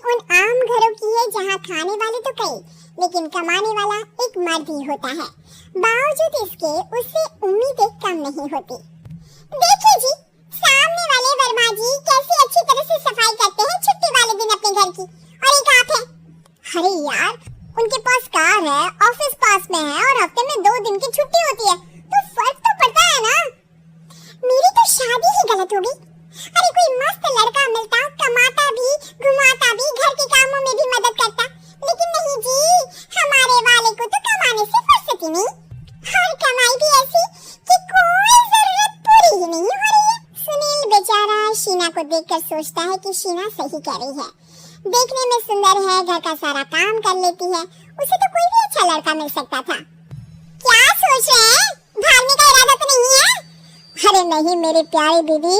उन आम घरों की है जहाँ खाने वाले तो कई लेकिन कमाने वाला एक मर्द ही होता है। बावजूद इसके उससे उम्मीदें कम नहीं होती। देखिए जी, सामने वाले वर्मा जी कैसी अच्छी तरह से सफाई करते हैं छुट्टी वाले दिन अपने घर की, और एक आप है। अरे यार, उनके पास कार है, ऑफिस पास में है और हफ्ते में 2 दिन की छुट्टी होती है, तो फर्क तो पड़ता है ना। मेरी तो शादी ही गलत होगी। अरे कोई मस्त लड़का मिलता, कमाता भी, घुमाता भी, घर के कामों में भी मदद करता, लेकिन नहीं जी, हमारे वाले को तो कमाने से फुर्सत ही नहीं, और कमाई भी ऐसी कि कोई जरूरत पूरी ही नहीं हो रही है। सुनील बेचारा शीना को देखकर सोचता है कि शीना सही कह रही है, देखने में सुंदर है, घर का सारा काम कर लेती है, उसे तो कोई भी अच्छा लड़का मिल सकता था। क्या सोच रहे हैं? भागने का इरादा तो नहीं है? अरे नहीं मेरी प्यारी बीवी,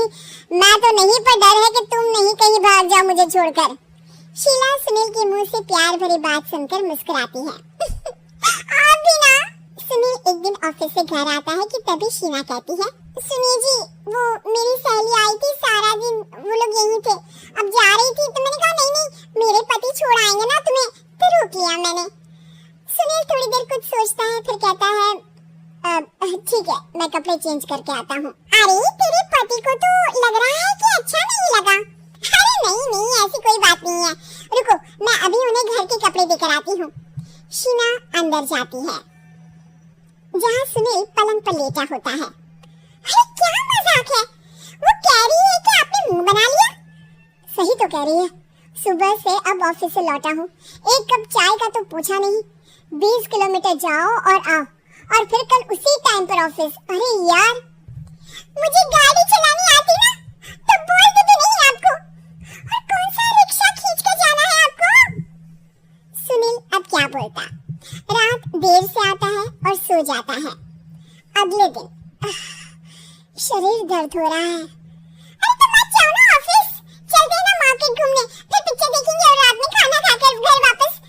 मैं तो नहीं, पर डर है कि तुम नहीं कहीं भाग जाओ मुझे छोड़कर। शीला सुनील के मुंह से प्यार भरी बात सुनकर मुस्कुराती है। आप भी ना। सुनील एक दिन ऑफिस से घर आता है कि तभी शीना कहती है, सुनिए जी, वो मेरी सहेली आई थी, सारा दिन वो लोग यहीं थे, अब जा रही थी तो मैंने कहा नहीं नहीं मेरे पति छोड़ आएंगे ना तुम्हें, तो रोक लिया मैंने। सुनील थोड़ी देर कुछ सोचता है, फिर कहता है ठीक है, मैं कपड़े चेंज करके आता हूँ। अरे तेरे पति को तो लग रहा है कि अच्छा नहीं लगा। अरे नहीं नहीं, ऐसी कोई बात नहीं है, रुको मैं अभी उन्हें घर के कपड़े देकर आती हूँ। शीना अंदर जाती है जहाँ सुनील पलंग पर लेटा होता है। अरे क्या मजाक है, वो कह रही है कि आपने मुंह बना लिया। सही तो कह रही है, सुबह से अब ऑफिस से लौटा हूँ, एक कप चाय का तो पूछा नहीं, 20 किलोमीटर जाओ और आओ, और फिर कल उसी टाइम पर ऑफिस। अरे यार, मुझे गाड़ी चलानी आती ना तो बोलते तो नहीं आपको, और कौन सा रिक्शा खींच कर जाना है आपको। सुनील अब क्या बोलता, रात देर से आता है और सो जाता है। अगले दिन शरीर दर्द हो रहा है। अरे तो मत जाओ ना ऑफिस, चलते हैं ना मार्केट घूमने, फिर पिक्चर देखेंगे और रात में खाना खाकर घर वापस।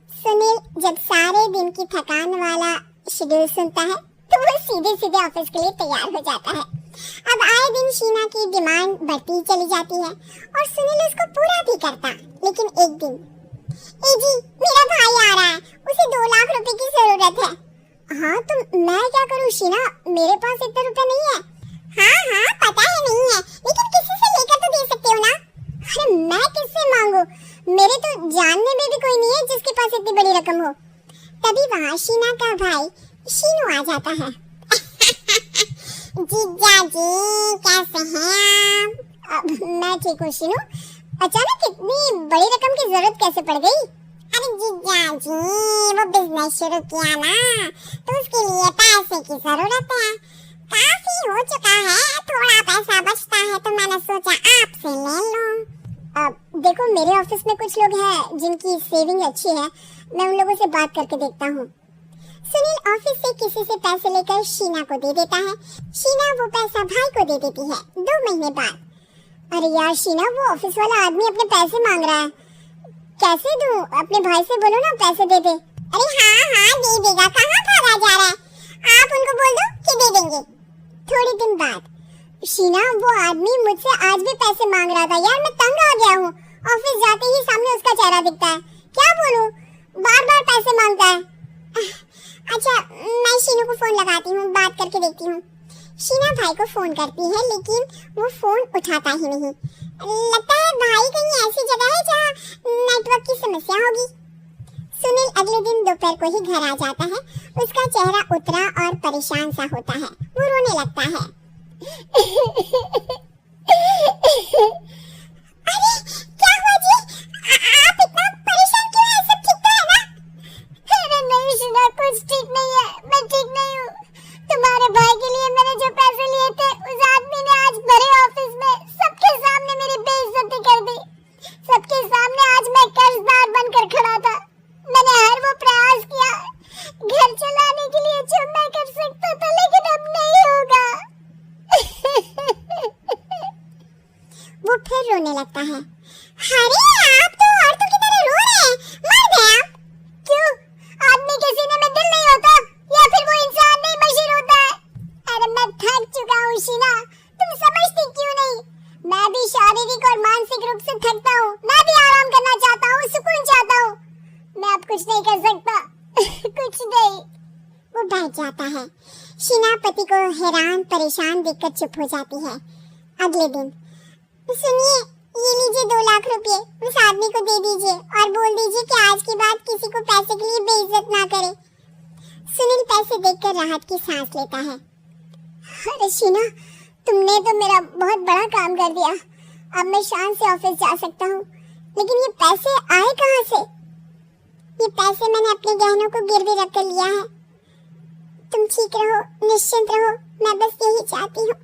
सुनील जब सारे दिन की थकान वाला शेड्यूल सुनता है तो वो सीधे सीधे ऑफिस के लिए तैयार हो जाता है। अब आए दिन शीना की डिमांड बढ़ती चली जाती है और सुनील उसको पूरा भी करता, लेकिन एक दिन, ए जी मेरा भाई आ रहा है, उसे 2 लाख रुपए की जरूरत है। हाँ तो मैं क्या करूँ शीना, मेरे पास इतना रुपया नहीं है। हाँ पता है नहीं है, लेकिन किसी से लेकर तो दे सकते हो ना। अरे मैं किससे मांगू, मेरे तो जानने में भी कोई नहीं है जिसके पास इतनी बड़ी रकम हो। तभी वहाँ शीना का भाई शीनू आ जाता है। जीजा जी कैसे हैं आप? मैं ठीक हूँ शीनू, अचानक इतनी बड़ी रकम की जरूरत कैसे पड़ गई? अरे जीजा जी, वो बिजनेस शुरू किया ना, तो उसके लिए पैसे की जरूरत है, काफी हो चुका है, थोड़ा पैसा बचता है तो मैंने सोचा आपसे ले लूं। देखो मेरे ऑफिस में कुछ लोग हैं जिनकी सेविंग अच्छी है, मैं उन लोगों से बात करके देखता हूँ। सुनील ऑफिस से किसी से पैसे लेकर शीना को दे देता है। शीना वो पैसा भाई को दे देती है 2 महीने बाद। अरे यार शीना, वो ऑफिस वाला आदमी अपने पैसे मांग रहा है, कैसे दूं? अपने भाई से बोलो ना पैसे दे दे। अरे हाँ दे देगा, कहाँ भागा जा रहा है, आप उनको बोल दो कि दे देंगे। थोड़े दिन बाद, शीना वो आदमी मुझसे आज भी पैसे मांग रहा था यार, मैं तंग आ गया हूँ, ऑफिस जाते ही सामने उसका चेहरा दिखता है, क्या बोलूं, बार बार पैसे मांगता है। अच्छा मैं शीनू को फोन लगाती हूँ, बात करके देखती हूँ। शीना भाई को फोन करती है लेकिन वो फोन उठाता ही नहीं, लगता है भाई कहीं ऐसी जगह है जहाँ नेटवर्क की समस्या होगी। सुनील अगले दिन दोपहर को ही घर आ जाता है, उसका चेहरा उतरा और परेशान सा होता है, वो रोने लगता है। अरे क्या हुआ जी, आप इतना परेशान क्यों हैं, सब ठीक तो है ना? अरे नहीं शीना, कुछ ठीक नहीं है, मैं ठीक नहीं हूँ। तुम्हारे भाई के लिए मैंने जो पैसे लिए थे, उस आदमी ने आज भरे ऑफिस में सबके सामने मेरी बेइज्जती कर दी, सबके सामने आज मैं कर्जदार बनकर खड़ा था। मैंने हर वो प्रयास किया घर चलाने के लिए जो मैं कर सकता था, लेकिन अब नहीं होगा। वो फिर रोने लगता है। अरे आप तो औरतों की तरह रो रहे हैं, मर्द हैं आप। क्यों, आदमी के सीने में दिल नहीं होता, या फिर वो इंसान नहीं मशीन होता है? अरे मैं थक चुका हूँ शीना, तुम समझती क्यों नहीं? मैं भी शारीरिक और मानसिक रूप से थकता हूँ, मैं भी आराम करना चाहता हूँ, सुकून चाहता हूँ। मैं अब कुछ नहीं कर सकता। कुछ नहीं। वो बैठ जाता है। शीना पति को हैरान परेशान देखकर चुप हो जाती है। अगले दिन, सुनिए, ये लीजिए 2 लाख रुपए, उस आदमी को दे दीजिए और बोल दीजिए कि आज के बाद किसी को पैसे के लिए बेइज्जत ना करे। सुनील पैसे देखकर राहत की सांस लेता है। अरे शीना, तुमने तो मेरा बहुत बड़ा काम कर दिया। अब मैं शान से ऑफिस जा सकता हूँ। लेकिन ये पैसे आए कहाँ से? ये पैसे मैंने अपने गहनों को गिरवी रख कर लिया है। तुम ठीक रहो, निश्चिंत रहो, मैं बस यही चाहती हूँ।